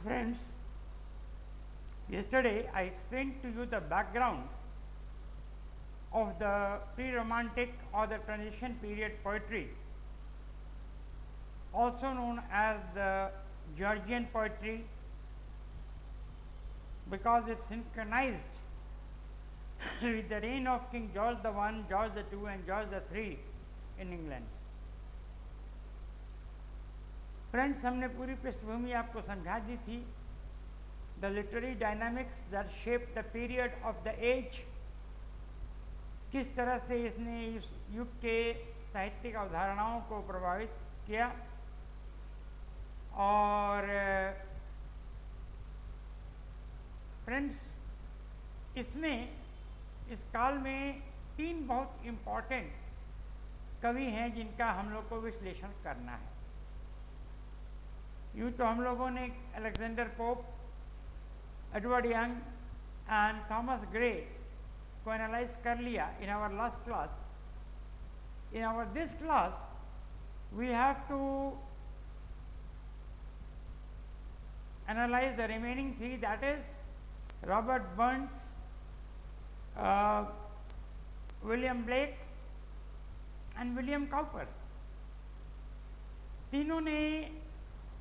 Friends, yesterday I explained to you the background of the pre-romantic or the transition period poetry, also known as the Georgian poetry, because it synchronized with the reign of King George I, George II and George III in England. Friends, हमने पूरी पृष्ठभूमि आपको समझा दी थी, the literary dynamics that shape the period of the age, किस तरह से इसने इस युग के साहित्यिक अवधारणाओं को प्रभावित किया। और फ्रेंड्स, इसमें इस काल में तीन बहुत इम्पॉर्टेंट कवि हैं जिनका हम लोग को विश्लेषण करना है। यूँ तो हम लोगों ने Alexander Pope, Edward Young and Thomas Gray को एनालाइज कर लिया in our last class. In our this class we have to analyze the remaining three, that is Robert Burns, William Blake and William Cowper। तीनों ने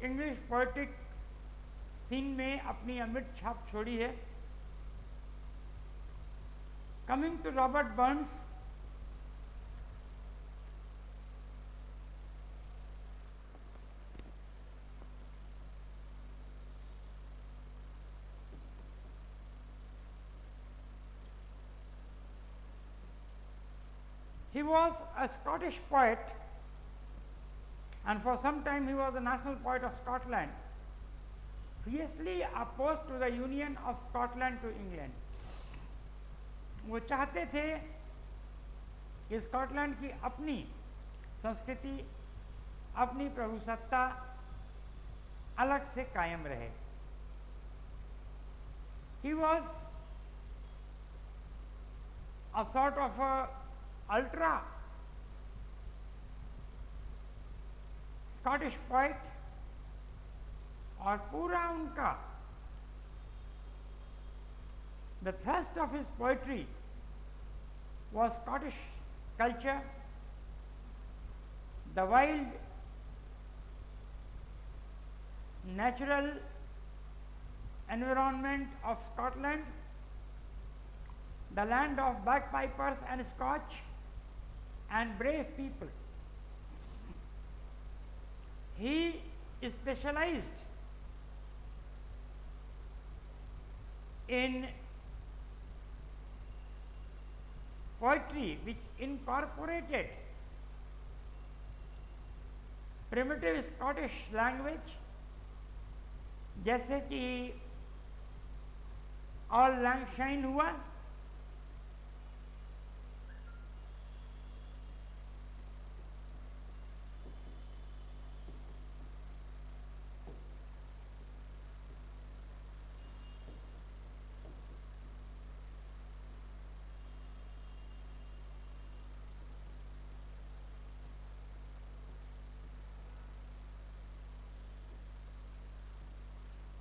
English poetic scene में अपनी अमिट छाप छोड़ी है। Coming to Robert Burns, he was a Scottish poet and for some time he was the national poet of Scotland, fiercely opposed to the union of Scotland to England। वो चाहते थे कि स्कॉटलैंड की अपनी संस्कृति, अपनी प्रभुसत्ता अलग से कायम रहे। He was a sort of a ultra Scottish poet और पूरा उनका the thrust of his poetry was Scottish culture, the wild natural environment of Scotland, the land of bagpipers and Scotch and brave people। He specialized in poetry which incorporated primitive Scottish language, जैसे कि Auld Lang Syne हुआ,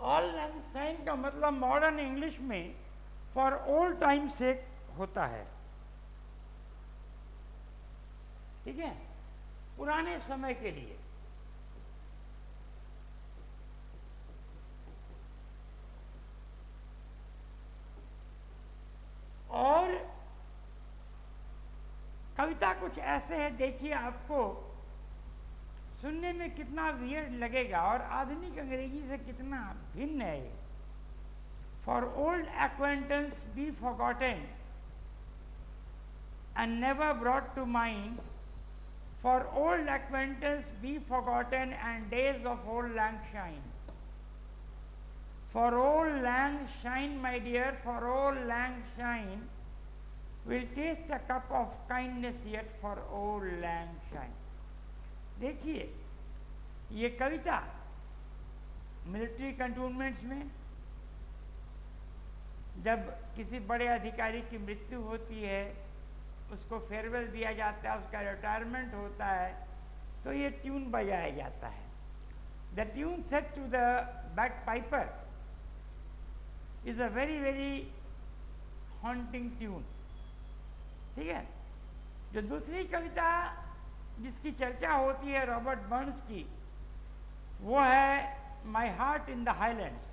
all Lang sign का मतलब modern English में for old time से होता है, ठीक है, पुराने समय के लिए। और कविता कुछ ऐसे है, देखिए आपको सुनने में कितना वियर्ड लगेगा और आधुनिक अंग्रेजी से कितना भिन्न है ये। For old acquaintance be forgotten and never brought to mind, for old acquaintance be forgotten and days of old lang syne. For old lang syne my dear, for old lang syne will test the cup of kindness yet for old lang syne. देखिए, ये कविता military cantonments में जब किसी बड़े अधिकारी की मृत्यु होती है, उसको फेयरवेल दिया जाता है, उसका रिटायरमेंट होता है, तो ये ट्यून बजाया जाता है। The tune set to the bagpiper is a very very haunting tune. ठीक है. जो दूसरी कविता जिसकी चर्चा होती है रॉबर्ट बर्न्स की, वो है माई heart in the highlands.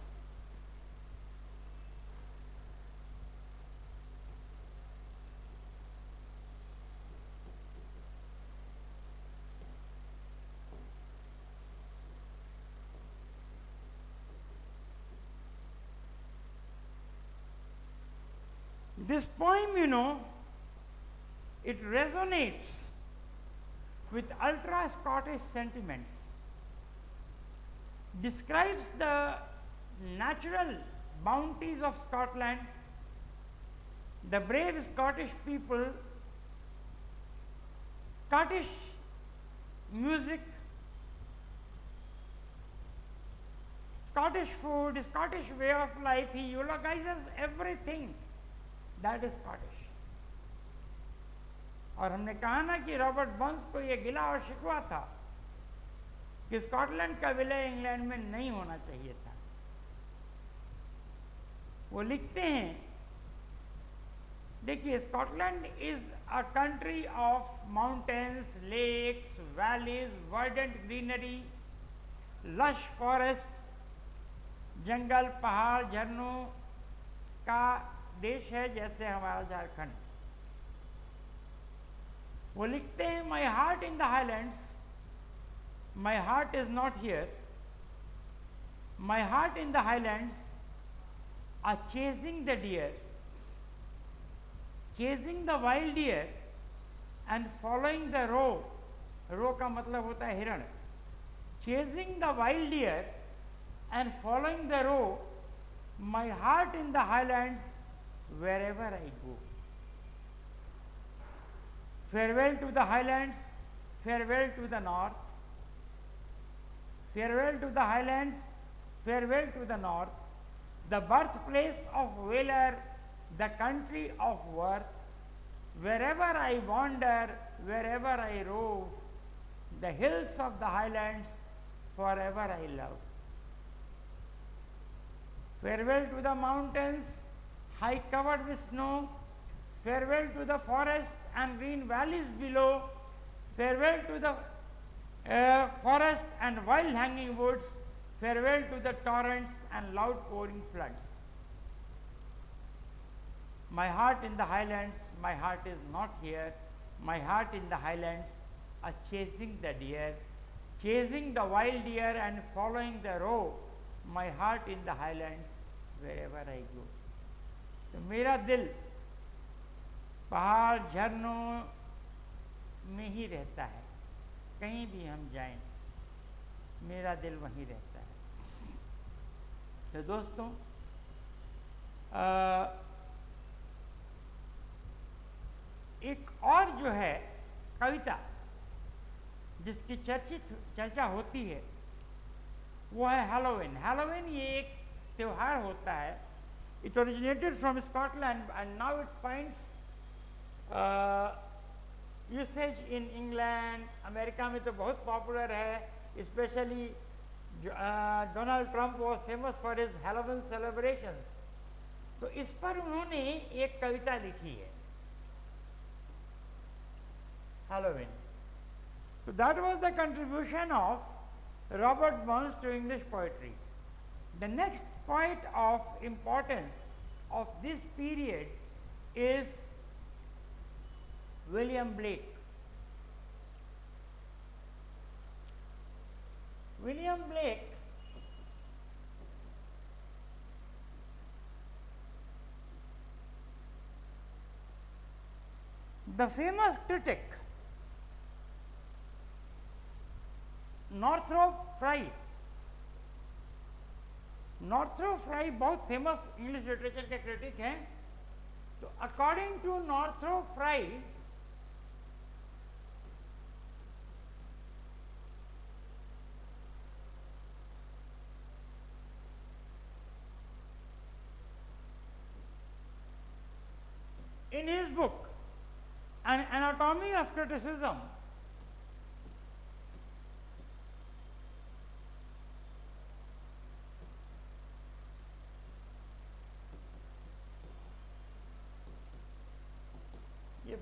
This poem, you know, it resonates with ultra Scottish sentiments, describes the natural bounties of Scotland, the brave Scottish people, Scottish music, Scottish food, Scottish way of life. He eulogizes everything that is Scottish. और हमने कहा ना कि Robert Burns को ये गिला और शिकवा था कि स्कॉटलैंड का विलय इंग्लैंड में नहीं होना चाहिए था. वो लिखते हैं, देखिए, Scotland is a country of mountains, lakes, valleys, verdant greenery, lush forest, जंगल, पहाड़, झरनों का देश है जैसे हमारा झारखंड. वो लिखते हैं, my heart in the highlands, my heart is not here, my heart in the highlands are chasing the deer, chasing the wild deer and following the roe. Roe का मतलब होता है हिरण. Chasing the wild deer and following the roe, my heart in the highlands wherever I go. Farewell to the highlands, farewell to the north, farewell to the highlands, farewell to the north, the birthplace of valor, the country of worth. Wherever I wander, wherever I rove, the hills of the highlands forever I love. Farewell to the mountains, high covered with snow, farewell to the forests and green valleys below, farewell to the forest and wild hanging woods, farewell to the torrents and loud pouring floods. My heart in the highlands, my heart is not here, my heart in the highlands are chasing the deer, chasing the wild deer and following the roe, my heart in the highlands wherever I go. तो मेरा दिल पहाड़ झरनों में ही रहता है, कहीं भी हम जाएं मेरा दिल वहीं रहता है. तो दोस्तों, एक और जो है कविता जिसकी चर्चा होती है वो है हैलोवीन. हैलोवीन ये एक त्योहार होता है. It originated from Scotland and now it finds usage in England. America में तो बहुत पॉपुलर है. Especially Donald Trump was famous for his Halloween celebrations. तो इस पर उन्होंने एक कविता लिखी है, Halloween. So that was the contribution of Robert Burns to English poetry. The next poet of importance of this period is William Blake. William Blake the famous critic Northrop Frye. Northrop Frye बहुत famous English literature के critic हैं. तो according to Northrop Frye, in his book An Anatomy of Criticism,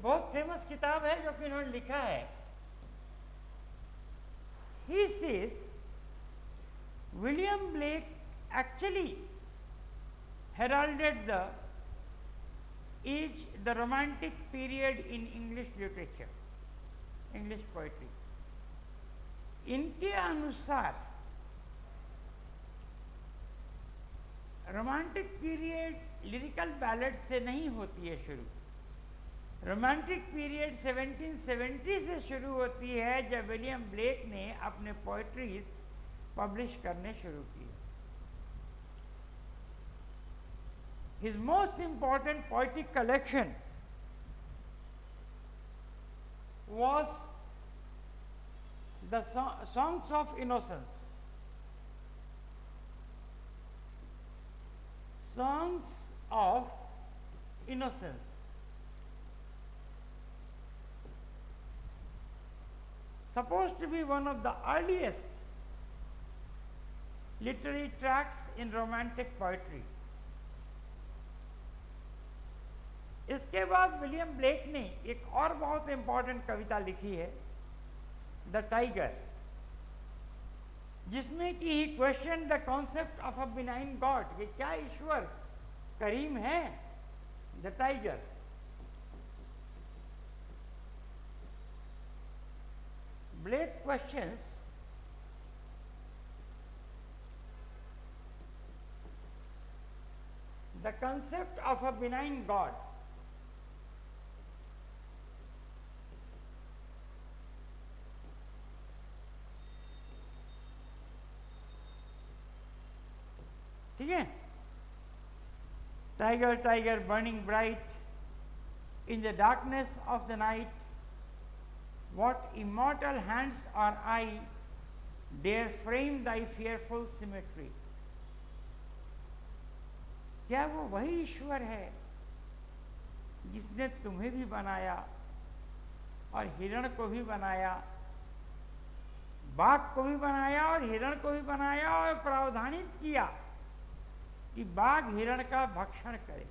बहुत famous किताब है जो कि इन्होंने लिखा है. He says William Blake actually heralded the romantic period in English literature, English poetry. इनके अनुसार रोमांटिक पीरियड लिरिकल बैलेड से नहीं होती है शुरू. रोमांटिक पीरियड 1770 से शुरू होती है जब विलियम ब्लेक ने अपने पोएट्रीज पब्लिश करने शुरू किए. His most important poetic collection was the Songs of Innocence. Songs of Innocence. Supposed to be one of the earliest literary tracts in romantic poetry. इसके बाद विलियम ब्लेक ने एक और बहुत इंपॉर्टेंट कविता लिखी है, द टाइगर, जिसमें कि he question the concept of a benign god, कि क्या ईश्वर करीम है. The tiger. Blake questions the concept of a benign God. ठीक है. Tiger, tiger, burning bright in the darkness of the night, what immortal hands or eye dare frame thy fearful symmetry. क्या वो वही ईश्वर है जिसने तुम्हें भी बनाया और हिरण को भी बनाया, बाघ को भी बनाया और हिरण को भी बनाया, और प्रावधानित किया कि बाघ हिरण का भक्षण करे.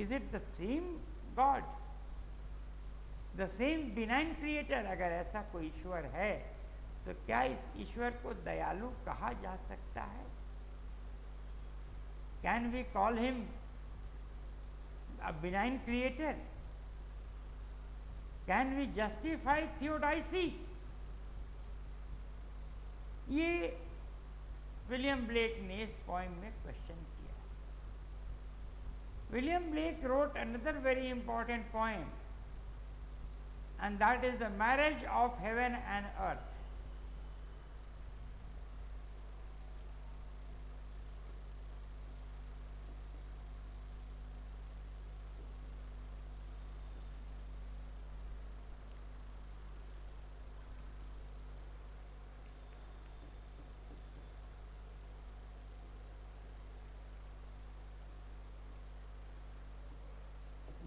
Is it the same God, the same benign creator? अगर ऐसा कोई ईश्वर है तो क्या इस ईश्वर को दयालु कहा जा सकता है? Can we call him a benign creator? Can we justify theodicy? ये विलियम ब्लेक ने इस पोएम में क्वेश्चन किया. William Blake wrote another very important poem, and that is the marriage of heaven and earth.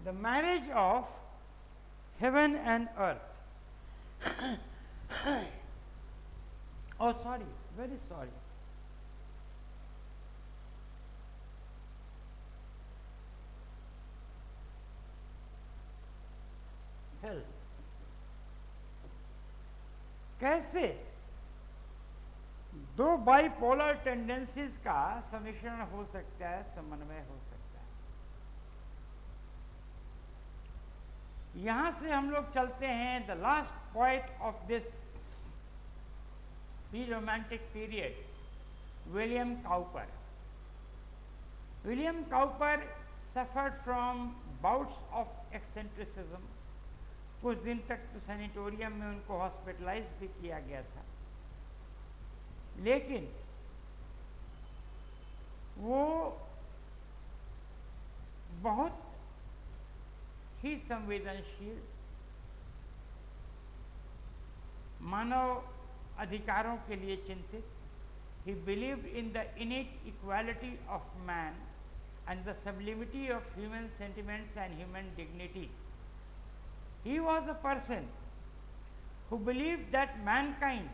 The marriage of heaven and earth. Oh, sorry, very sorry. Hell. कैसे दो bipolar tendencies का सम्मिश्रण हो सकता है, समन्वय हो सकता है? यहां से हम लोग चलते हैं the last poet of this pre romantic period, William Cowper. William Cowper suffered from bouts of eccentricism. कुछ दिन तक तो सैनिटोरियम में उनको हॉस्पिटलाइज भी किया गया था, लेकिन वो बहुत ही संवेदनशील, मानव अधिकारों के लिए चिंतित. He believed in the innate equality of man and the sublimity of human sentiments and human dignity. He was a person who believed that mankind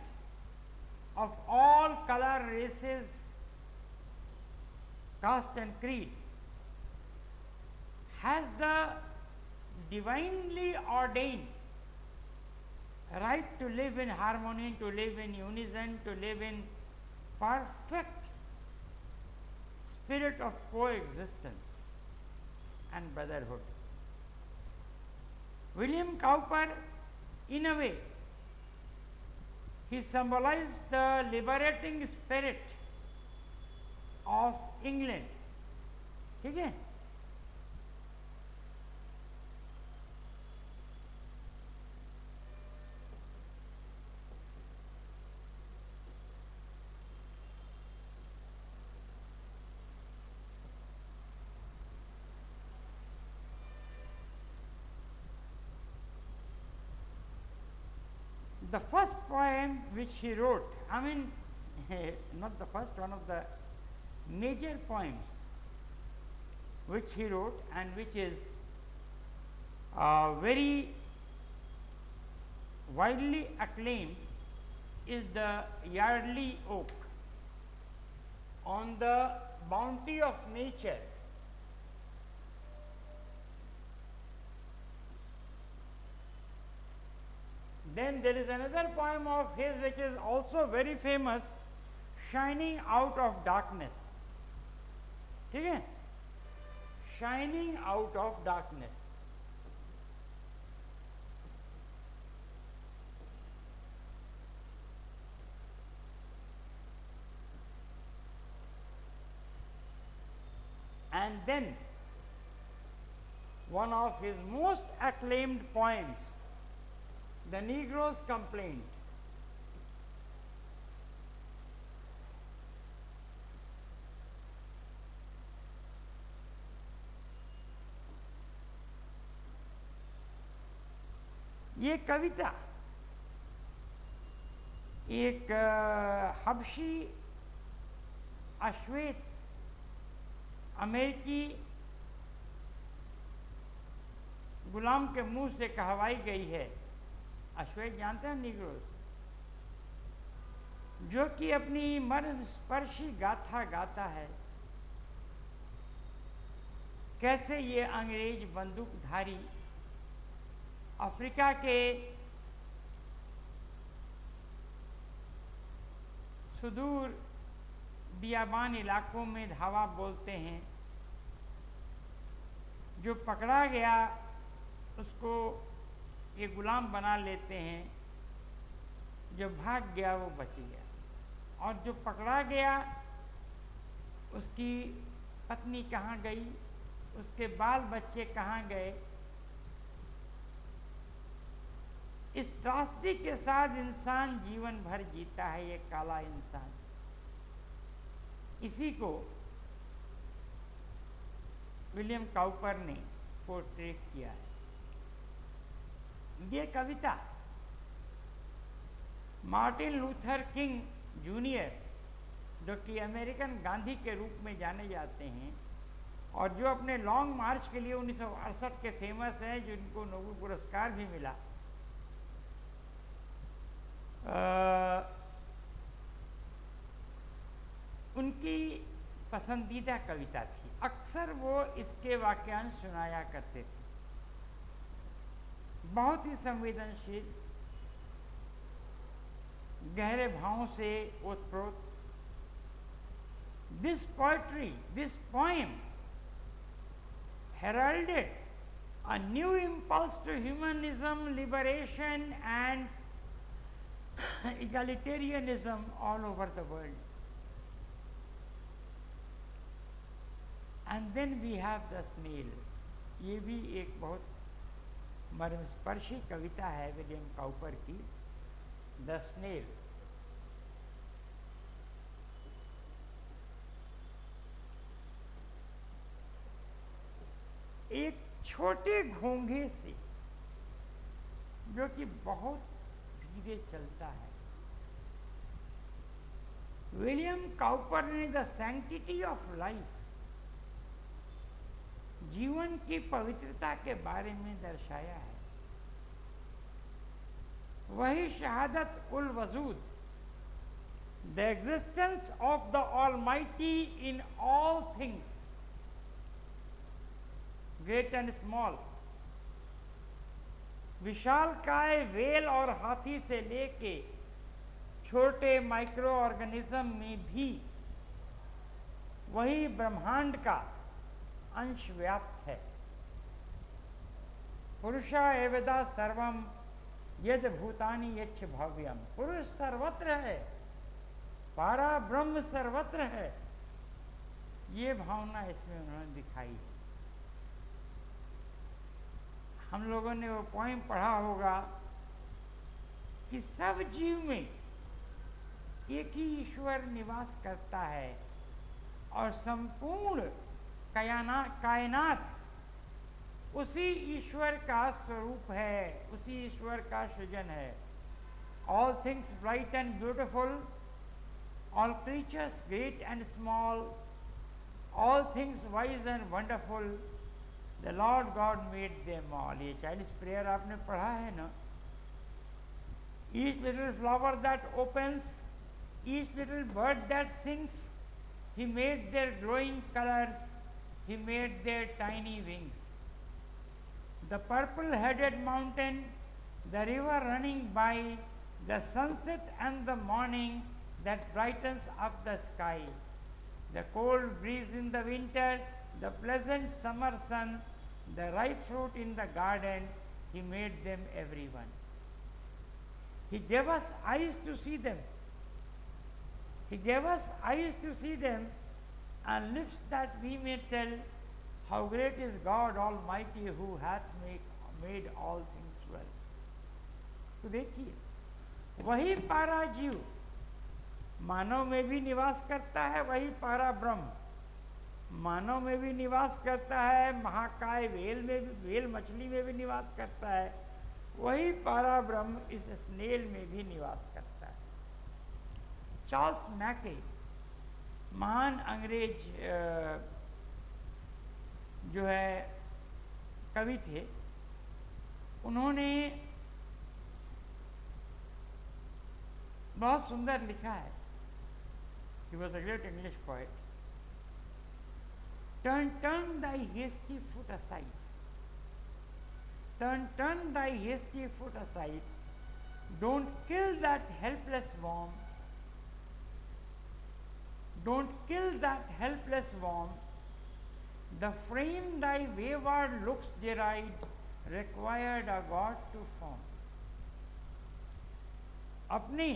of all color, races, caste and creed has the divinely ordained right to live in harmony, to live in unison, to live in perfect spirit of coexistence and brotherhood. William Cowper, in a way, he symbolized the liberating spirit of England. ठीक है? The first poem which he wrote, I mean, not the first, one of the major poems which he wrote and which is very widely acclaimed, is the Yardley Oak. On the bounty of nature. Then there is another poem of his which is also very famous, Shining Out of Darkness. ठीक है? Shining Out of Darkness. And then one of his most acclaimed poems, The Negro's Complaint. ये कविता एक हबशी अश्वेत अमेरिकी गुलाम के मुंह से कहवाई गई है। अश्वेत जानते हैं निग्रोस, जो कि अपनी मर्म स्पर्शी गाथा गाता है, कैसे ये अंग्रेज बंदूकधारी अफ्रीका के सुदूर बियाबान इलाकों में धावा बोलते हैं। जो पकड़ा गया उसको ये गुलाम बना लेते हैं, जो भाग गया वो बच गया, और जो पकड़ा गया उसकी पत्नी कहाँ गई, उसके बाल बच्चे कहाँ गए। इस त्रासदी के साथ इंसान जीवन भर जीता है, ये काला इंसान। इसी को विलियम काउपर ने पोर्ट्रेट किया है। ये कविता मार्टिन लूथर किंग जूनियर, जो कि अमेरिकन गांधी के रूप में जाने जाते हैं और जो अपने लॉन्ग मार्च के लिए 1968 के फेमस हैं, जिनको नोबेल पुरस्कार भी मिला, उनकी पसंदीदा कविता थी। अक्सर वो इसके वाक्यांश सुनाया करते थे। बहुत ही संवेदनशील, गहरे भावों से ओतप्रोत। This poetry, this poem heralded a new impulse to humanism, liberation and egalitarianism all over the world. And then we have the snail. ये भी एक बहुत मर्मस्पर्शी कविता है विलियम काउपर की, द स्नेल। एक छोटे घोंघे से, जो कि बहुत धीरे चलता है, विलियम काउपर ने द सैंक्टिटी ऑफ लाइफ, जीवन की पवित्रता के बारे में दर्शाया है। वही शहादत उल वजूद, the existence of the almighty in all things, great and small, विशालकाय व्हेल और हाथी से लेके छोटे माइक्रो ऑर्गेनिज्म में भी वही ब्रह्मांड का अंश व्याप्त है। पुरुषा एवेदा सर्वम यद भूतानि यच्छ भव्यम, पुरुष सर्वत्र है, पारा ब्रह्म सर्वत्र है, ये भावना इसमें उन्होंने दिखाई है। हम लोगों ने वो पोइम पढ़ा होगा कि सब जीव में एक ही ईश्वर निवास करता है और संपूर्ण कायनात उसी ईश्वर का स्वरूप है, उसी ईश्वर का सृजन है। All things bright and beautiful, all creatures great and small, all things wise and wonderful, the Lord God made them all. ये चाइल्ड्स प्रेयर आपने पढ़ा है ना। Each little flower that opens, each little bird that sings, he made their glowing colors, he made their tiny wings. The purple-headed mountain, the river running by, the sunset and the morning that brightens up the sky, the cold breeze in the winter, the pleasant summer sun, the ripe fruit in the garden, he made them everyone. He gave us eyes to see them. He gave us eyes to see them and lips that we may tell how great is God Almighty who hath made all things well. तो देखिए वही पारा जीव मानव में भी निवास करता है, वही पारा ब्रह्म मानव में भी निवास करता है, महाकाय व्हेल में भी, व्हेल मछली में भी निवास करता है, वही पारा ब्रह्म इस स्नेल में भी निवास करता है। चार्ल्स मैके महान अंग्रेज जो है कवि थे, उन्होंने बहुत सुंदर लिखा है। He was a great English poet. Turn thy hasty foot aside. Turn thy hasty foot aside. Don't kill that helpless worm. Don't kill that helpless worm. The frame thy wayward looks deride required a God to form. अपनी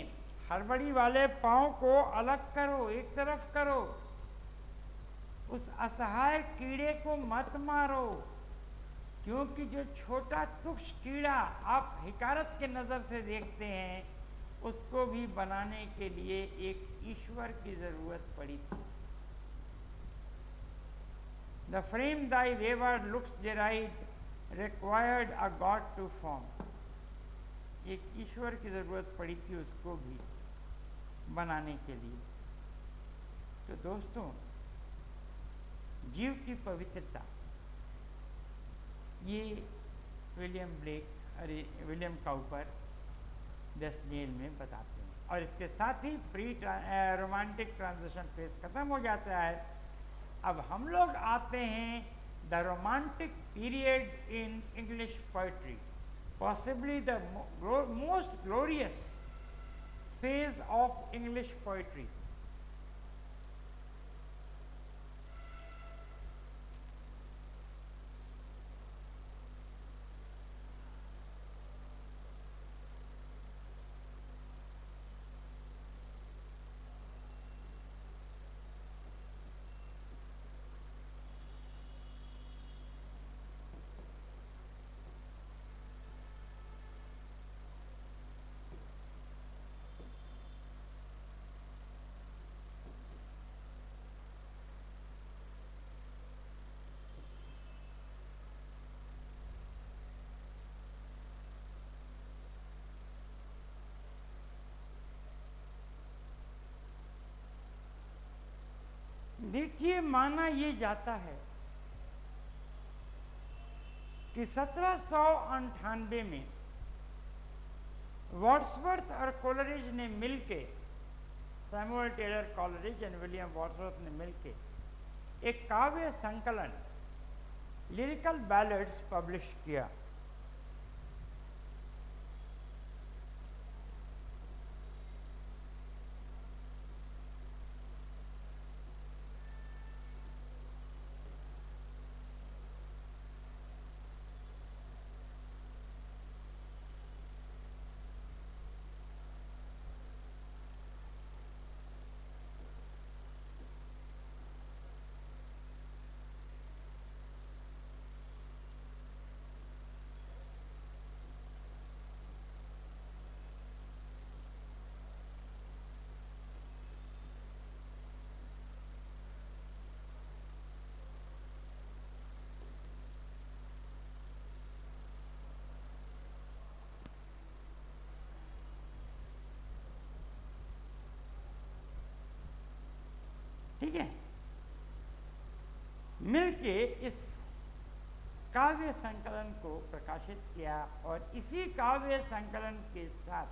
हड़बड़ी वाले पांव को अलग करो, एक तरफ करो, उस असहाय कीड़े को मत मारो, क्योंकि जो छोटा तुच्छ कीड़ा आप हिकारत के नजर से देखते हैं, उसको भी बनाने के लिए एक ईश्वर की जरूरत पड़ी थी। The frame thy wayward looks deride required a God to form. एक ईश्वर की जरूरत पड़ी थी उसको भी बनाने के लिए। तो दोस्तों, जीव की पवित्रता ये विलियम काउपर द स्नेल में बताते हैं। और इसके साथ ही प्री रोमांटिक ट्रांजिशन फेज खत्म हो जाता है। अब हम लोग आते हैं the romantic period in English poetry, possibly the most glorious phase of English poetry. देखिए, माना ये जाता है कि 1798 में वर्ड्सवर्थ और कोलरिज ने मिलके, Samuel Taylor Coleridge and William Wordsworth ने मिलके एक काव्य संकलन लिरिकल बैलेड्स पब्लिश किया। ठीक है, मिलके इस काव्य संकलन को प्रकाशित किया और इसी काव्य संकलन के साथ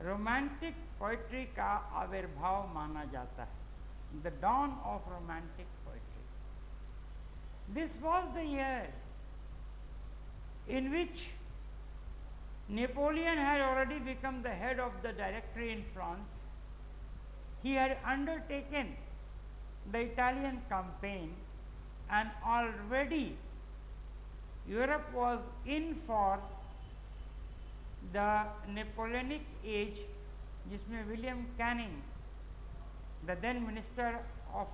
रोमांटिक पोइट्री का आविर्भाव माना जाता है, the dawn of romantic poetry. This was the year in which Napoleon had already become the head of the Directory in France. He had undertaken the Italian campaign and already Europe was in for the Napoleonic age, जिसमें William Canning, the then Minister of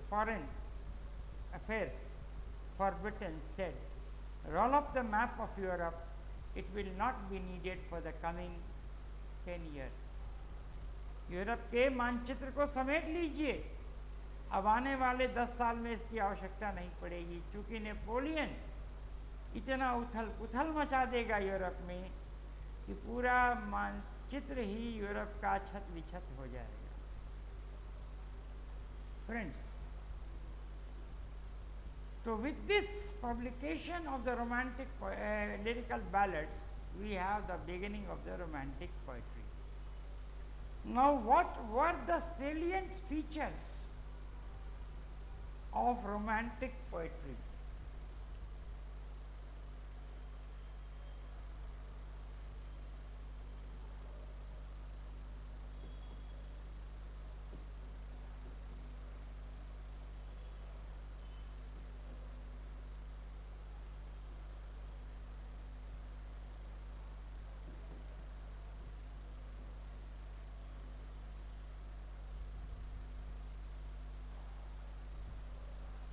Foreign Affairs for Britain, said, roll up the map of Europe, it will not be needed for the coming 10 years. Europe के मानचित्र को समेट लीजिए, अब आने वाले 10 साल में इसकी आवश्यकता नहीं पड़ेगी, क्योंकि नेपोलियन इतना उथल पुथल मचा देगा यूरोप में कि पूरा मानचित्र ही यूरोप का छत विछत हो जाएगा। Friends, so with this publication of the romantic lyrical ballads, we have the beginning of the romantic poetry. Now, what were the salient features of romantic poetry?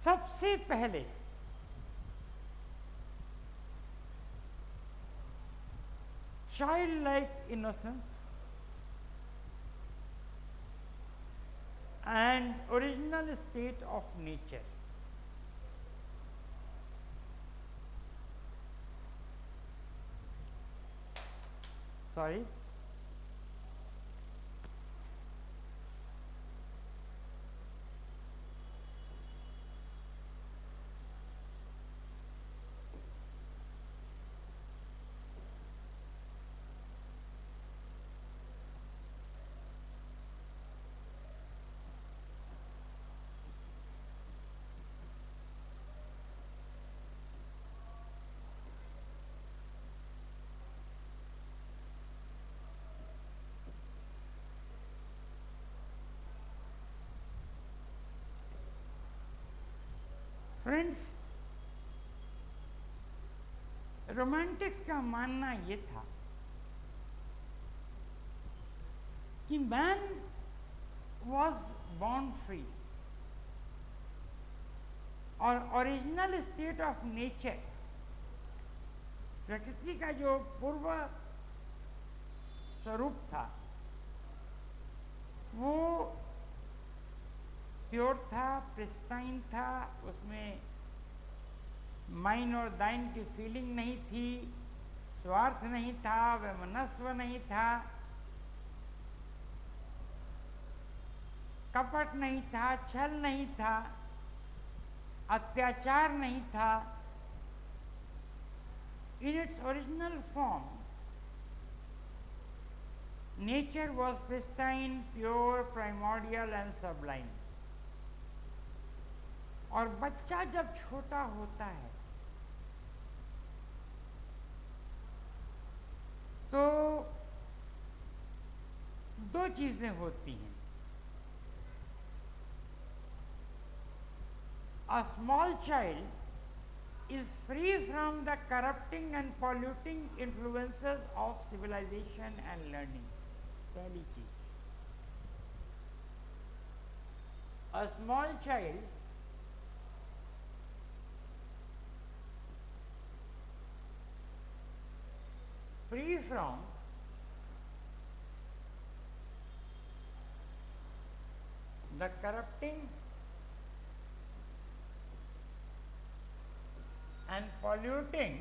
सबसे पहले childlike innocence and original state of nature. Sorry. Friends, Romantics का मानना ये था कि man was born free और original state of nature, प्रकृति का जो पूर्व स्वरूप था वो प्योर था, प्रिस्टाइन था, उसमें माइन और दाइन की फीलिंग नहीं थी, स्वार्थ नहीं था, वैमनस्व नहीं था, कपट नहीं था, छल नहीं था, अत्याचार नहीं था। In its original form, nature was pristine, pure, primordial and sublime. और बच्चा जब छोटा होता है तो दो चीजें होती हैं. A small child is free from the corrupting and polluting influences of civilization and learning. पहली चीज, a small child free from the corrupting and polluting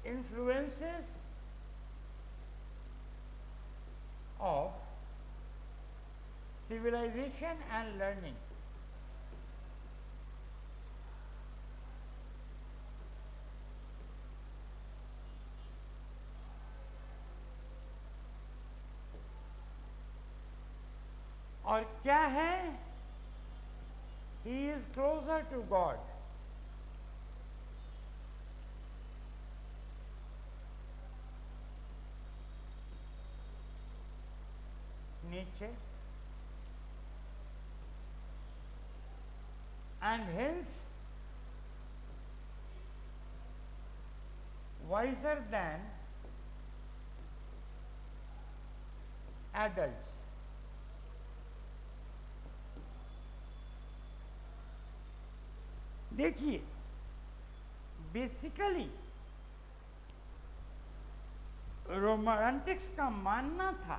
influences of civilization and learning. और क्या है? He is closer to God. नीचे, and hence wiser than adults. देखिए, basically Romantics का मानना था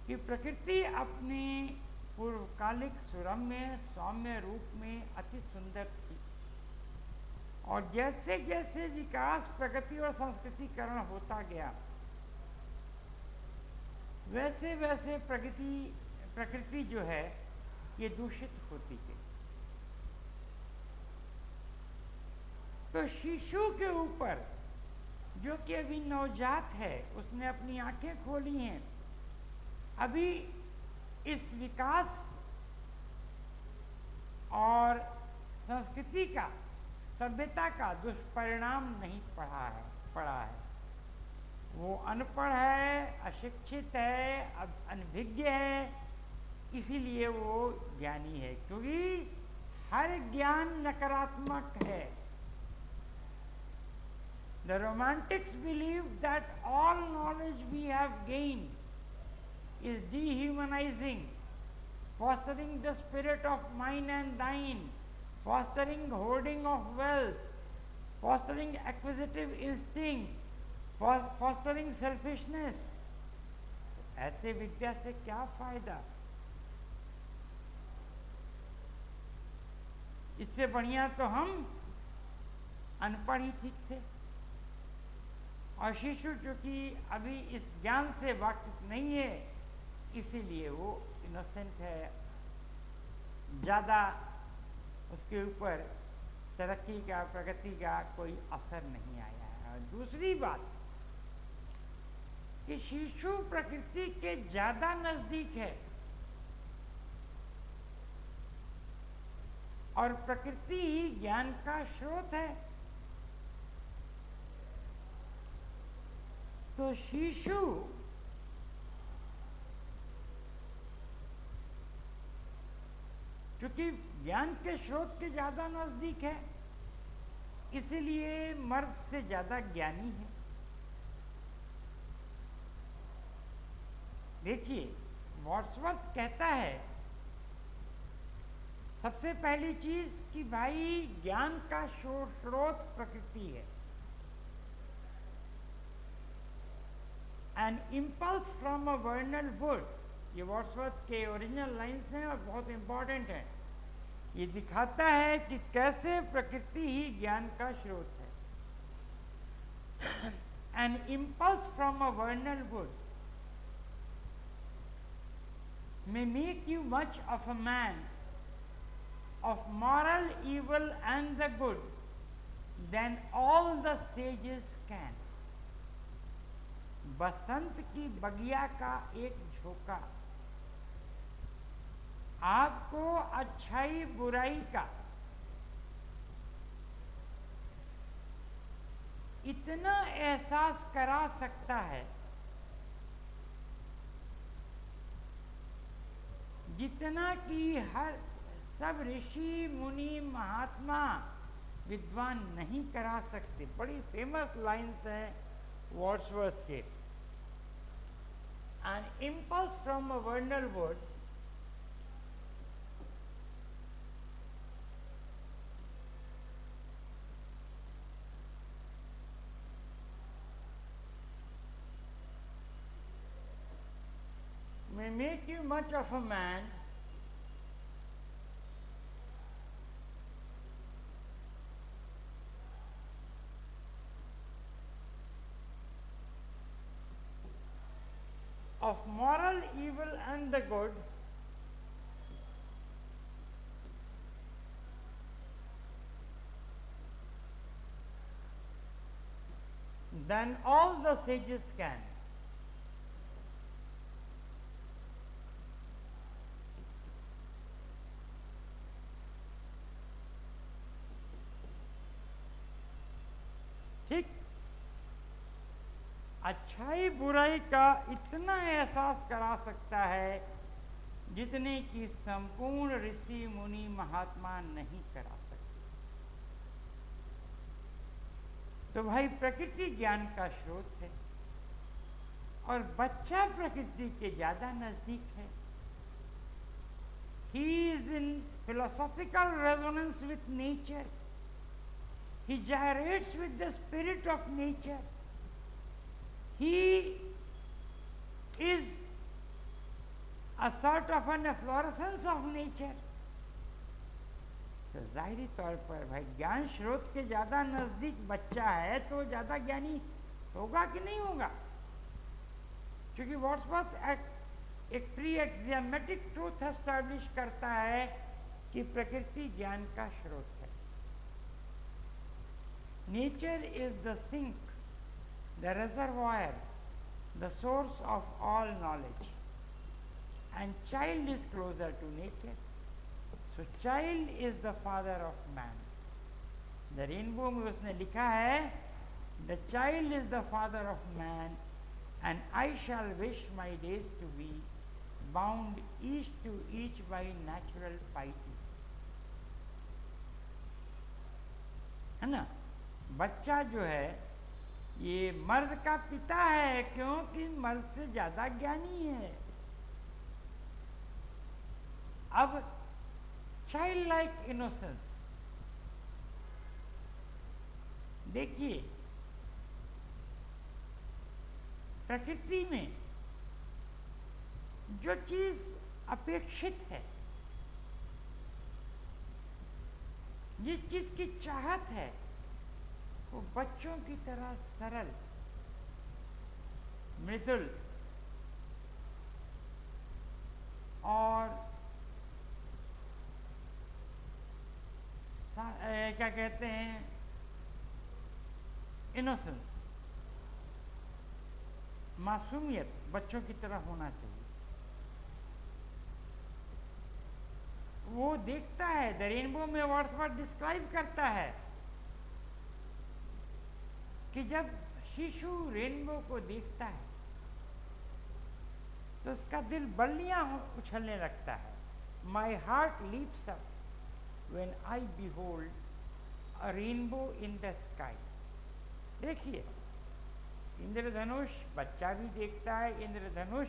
कि प्रकृति अपने पूर्वकालिक सुरम्य सौम्य रूप में अति सुंदर थी और जैसे जैसे विकास प्रगति और संस्कृतिकरण होता गया वैसे वैसे प्रकृति जो है ये दूषित होती है. तो शिशु के ऊपर जो कि अभी नवजात है उसने अपनी आंखें खोली हैं, अभी इस विकास और संस्कृति का सभ्यता का दुष्परिणाम नहीं पड़ा है. वो अनपढ़ है, अशिक्षित है, अनभिज्ञ है, इसीलिए वो ज्ञानी है, क्योंकि हर ज्ञान नकारात्मक है. The Romantics believe that all knowledge we have gained is dehumanizing, fostering the spirit of mine and thine, fostering hoarding of wealth, fostering acquisitive instincts, fostering selfishness. ऐसे विद्या से क्या फायदा? इससे बढ़िया तो हम अनपढ़ ही ठीक थे. और शिशु चूंकि अभी इस ज्ञान से वाकिफ नहीं है इसीलिए वो इनोसेंट है, ज़्यादा उसके ऊपर तरक्की का प्रगति का कोई असर नहीं आया है. और दूसरी बात कि शिशु प्रकृति के ज़्यादा नज़दीक है और प्रकृति ही ज्ञान का स्रोत है. तो शिशु क्योंकि ज्ञान के स्रोत के ज्यादा नजदीक है इसलिए मर्द से ज्यादा ज्ञानी है. देखिए, वर्ड्सवर्थ कहता है सबसे पहली चीज कि भाई ज्ञान का स्रोत प्रकृति है. An impulse from a vernal wood, ये वर्ड्सवर्थ के ओरिजिनल लाइन्स हैं और बहुत इंपॉर्टेंट हैं. ये दिखाता है कि कैसे प्रकृति ही ज्ञान का स्रोत है. An impulse from a vernal wood may make you much of a man of moral evil and the good than all the sages can. बसंत की बगिया का एक झोंका, आपको अच्छाई बुराई का इतना एहसास करा सकता है जितना कि हर सब ऋषि मुनि महात्मा विद्वान नहीं करा सकते। बड़ी फेमस लाइन्स है वर्ड्सवर्थ के। An impulse from a vernal wood may make you much of a man, of moral evil and the good, than all the sages can. ठीक, अच्छाई बुराई का इतना एहसास करा सकता है जितने कि संपूर्ण ऋषि मुनि महात्मा नहीं करा सकते। तो भाई प्रकृति ज्ञान का स्रोत है और बच्चा प्रकृति के ज्यादा नजदीक है। He is in philosophical resonance with nature. He gyrates with the spirit of nature. He is a sort of an efflorescence of nature. तो जाहिरी तौर पर भाई ज्ञान स्रोत के ज्यादा नजदीक बच्चा है तो ज्यादा ज्ञानी होगा कि नहीं होगा? क्योंकि वर्ड्सवर्थ एक प्री एक्सियोमेटिक ट्रूथ एस्टैब्लिश करता है कि प्रकृति ज्ञान का स्रोत है। Nature is the sink, the reservoir, the source of all knowledge, and child is closer to nature. So child is the father of man. The rainbow में उसने लिखा है, the child is the father of man, and I shall wish my days to be bound each to each by natural piety. है ना? बच्चा जो है ये मर्द का पिता है क्योंकि मर्द से ज्यादा ज्ञानी है। अब चाइल्ड लाइक इनोसेंस देखिए, प्रकृति में जो चीज अपेक्षित है, जिस चीज की चाहत है, वो बच्चों की तरह सरल, मृदुल और क्या कहते हैं, इनोसेंस, मासूमियत बच्चों की तरह होना चाहिए। वो देखता है, द रेनबो में वर्ड्सवर्थ डिस्क्राइब करता है कि जब शिशु रेनबो को देखता है तो उसका दिल बल्लियां उछलने लगता है। My heart leaps up when I behold a rainbow in the sky. देखिए, इंद्रधनुष बच्चा भी देखता है, इंद्रधनुष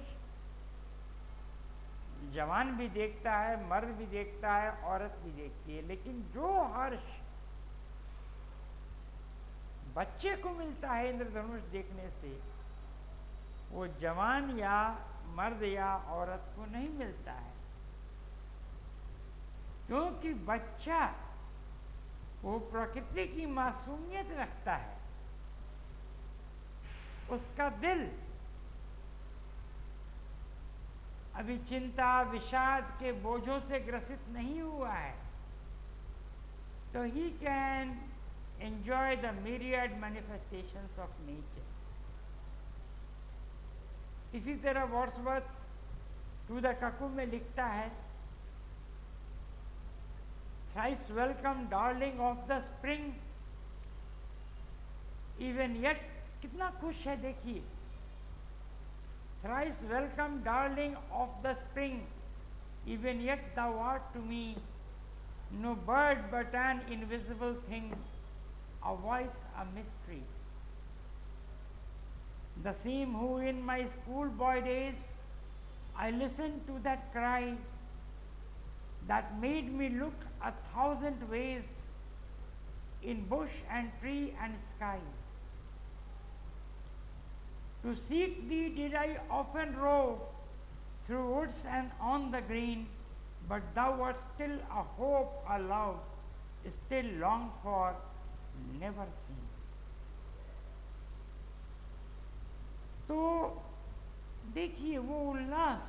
जवान भी देखता है, मर्द भी देखता है, औरत भी देखती है, लेकिन जो हर्ष बच्चे को मिलता है इंद्रधनुष देखने से, वो जवान या मर्द या औरत को नहीं मिलता है। क्योंकि बच्चा वो प्रकृति की मासूमियत रखता है, उसका दिल अभी चिंता विषाद के बोझों से ग्रसित नहीं हुआ है, तो he can enjoy the myriad manifestations of nature. इसी तरह वर्ड्सवर्थ टू द ककू में लिखता है, thrice welcome darling of the spring, even yet, कितना खुश है देखिए, thrice welcome darling of the spring, even yet thou art to me no bird but an invisible thing, a voice, a mystery. The same who in my schoolboy days I listened to that cry that made me look 1,000 ways in bush and tree and sky. To seek thee did I often rove through woods and on the green, but thou wert still a hope, a love, still longed for, never seen. तो देखिए वो उल्लास,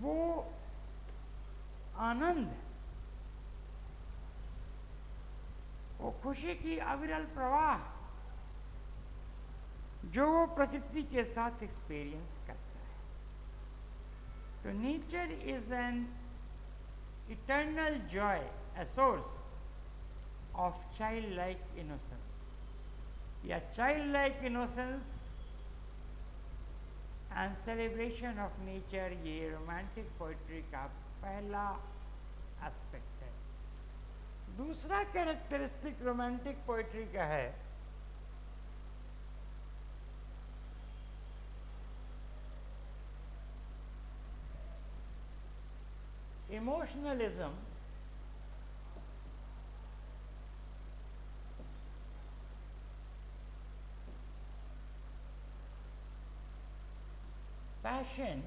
वो आनंद, वो खुशी की अविरल प्रवाह जो वो प्रकृति के साथ एक्सपीरियंस करता है। तो nature is an eternal joy, a source of child like innocence, या child like innocence and celebration of nature, ये रोमांटिक पोइट्री का पहला एस्पेक्ट है। दूसरा कैरेक्टरिस्टिक रोमांटिक पोइट्री का है emotionalism, passion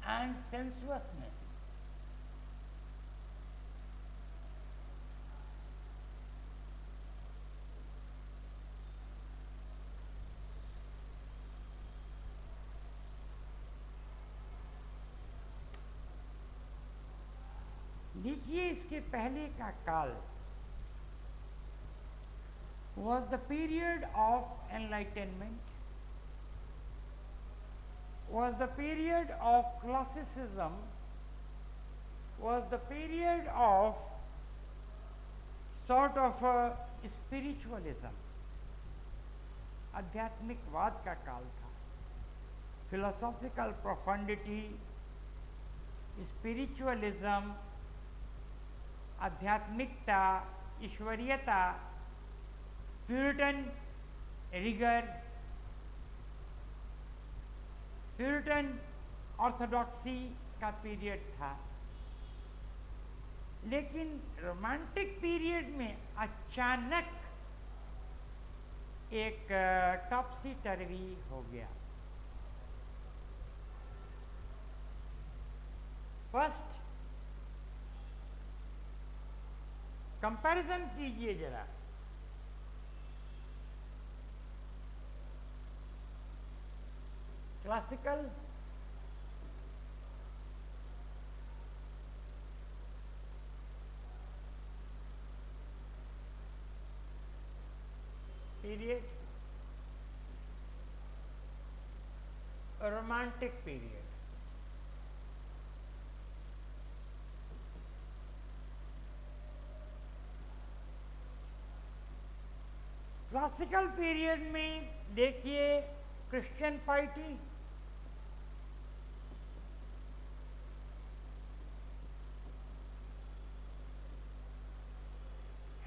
and sensuousness. देखिए इसके पहले का काल was the period of enlightenment, was the period of classicism, was the period of sort of a spiritualism, आध्यात्मिकवाद का काल था, philosophical profundity, spiritualism, आध्यात्मिकता, ईश्वरीयता, प्यूरिटन रिगर, प्यूरिटन ऑर्थोडॉक्सी का पीरियड था। लेकिन रोमांटिक पीरियड में अचानक एक टॉपसी टर्वी हो गया। फर्स्ट कंपैरिजन कीजिए जरा, classical period, romantic period. Classical period में देखिए Christian पाइटी,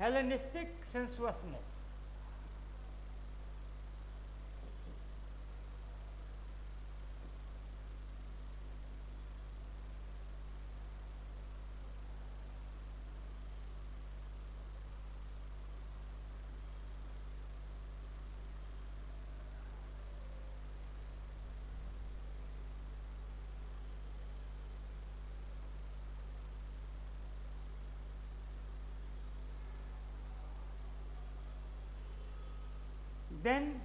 Hellenistic sensuousness, then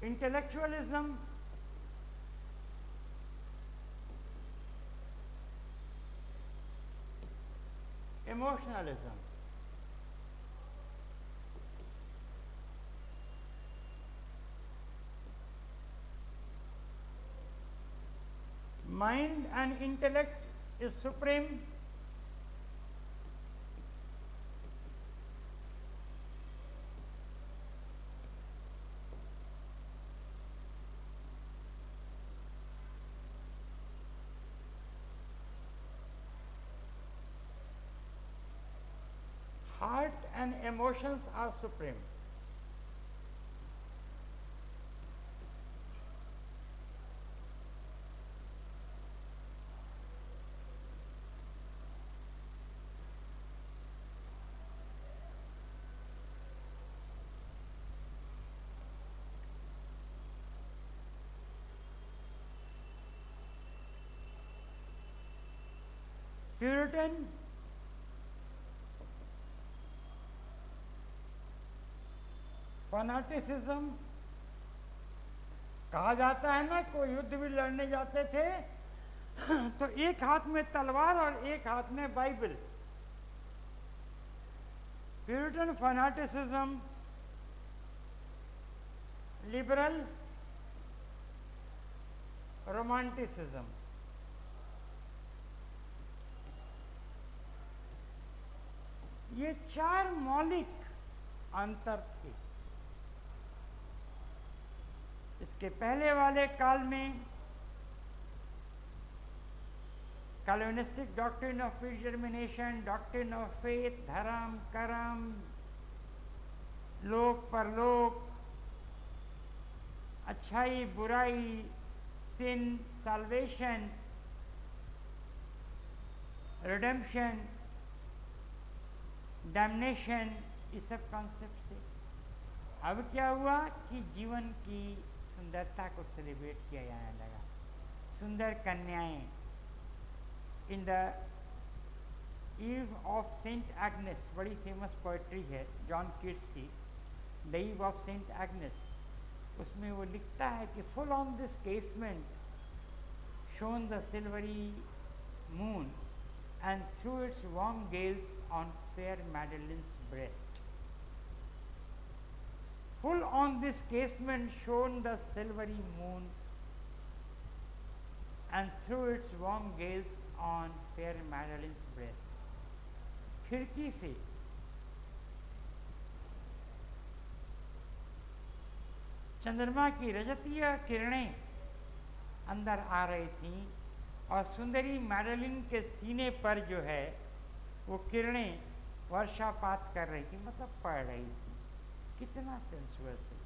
intellectualism, emotionalism, emotionalism. Mind and intellect is supreme. Heart and emotions are supreme. Puritan फनाटिसिज्म, कहा जाता है ना कोई युद्ध भी लड़ने जाते थे तो एक हाथ में तलवार और एक हाथ में Bible. Puritan fanaticism, liberal romanticism. ये चार मौलिक अंतर थे. इसके पहले वाले काल में Calvinistic doctrine of predetermination, doctrine of faith, धर्म, कर्म, लोक परलोक, अच्छाई बुराई, सिन, साल्वेशन, रिडेम्पशन, डैम्नेशन, ये सब कॉन्सेप्ट थे. अब क्या हुआ कि जीवन की सुंदरता को सेलिब्रेट किया जाने लगा. सुंदर कन्याएं. In the Eve of Saint Agnes, बड़ी फेमस पोइट्री है जॉन कीट्स की, the Eve of Saint Agnes. उसमें वो लिखता है कि full on this casement shone the silvery moon and through its warm gales on fair Madeline's breast. Full on this casement shone the silvery moon, and threw its warm gales on fair Madeline's breast. खिड़की से चंद्रमा की रजतीय किरणें अंदर आ रही थीं और सुंदरी Madeline के सीने पर जो है वो किरणें वर्षापात कर रही थी, मतलब पड़ रही थी. कितना सेंसुअस है.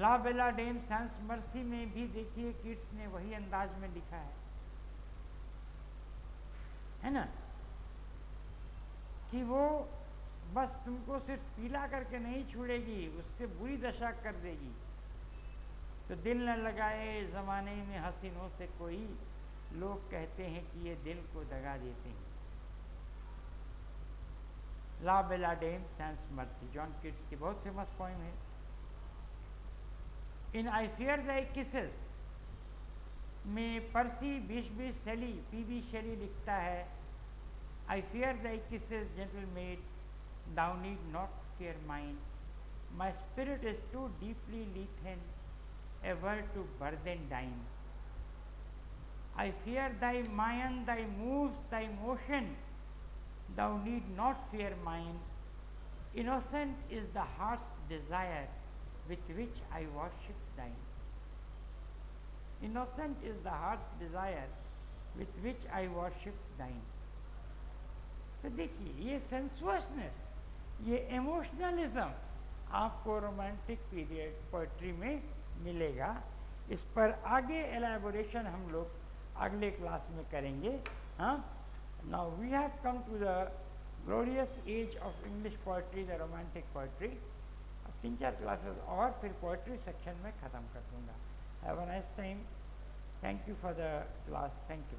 ला बेला डेम सांस मर्सी में भी देखिए किट्स ने वही अंदाज में लिखा है ना, कि वो बस तुमको सिर्फ पीला करके नहीं छोड़ेगी, उससे बुरी दशा कर देगी. तो दिल न लगाए जमाने में हसीनों से कोई, लोग कहते हैं कि ये दिल को दगा देते हैं. ला बेला डेम सांस मर्सी, जॉन किट्स की बहुत फेमस पोइम है. इन आई फियर दाई किसेस में पर्सी बीश शैली, पीबी शैली लिखता है, I fear Dai kisses gentle made, thou need not fear mine. My spirit is too deeply lethen ever to burden thine. I fear thy mind, thy moves, thy motion. Thou need not fear mine. Innocent is the heart's desire with which I worship thine. Innocent is the heart's desire with which I worship thine. तो देखिए ये sensuousness, ये इमोशनलिज्म आपको romantic period poetry में मिलेगा. इस पर आगे एलैबोरेशन हम लोग अगले क्लास में करेंगे. हाँ, now we have come to the glorious age of English poetry, the romantic poetry. अब 3-4 क्लासेस और फिर पोइट्री सेक्शन में ख़त्म कर दूंगा. Have a nice time. Thank you for the class. Thank you.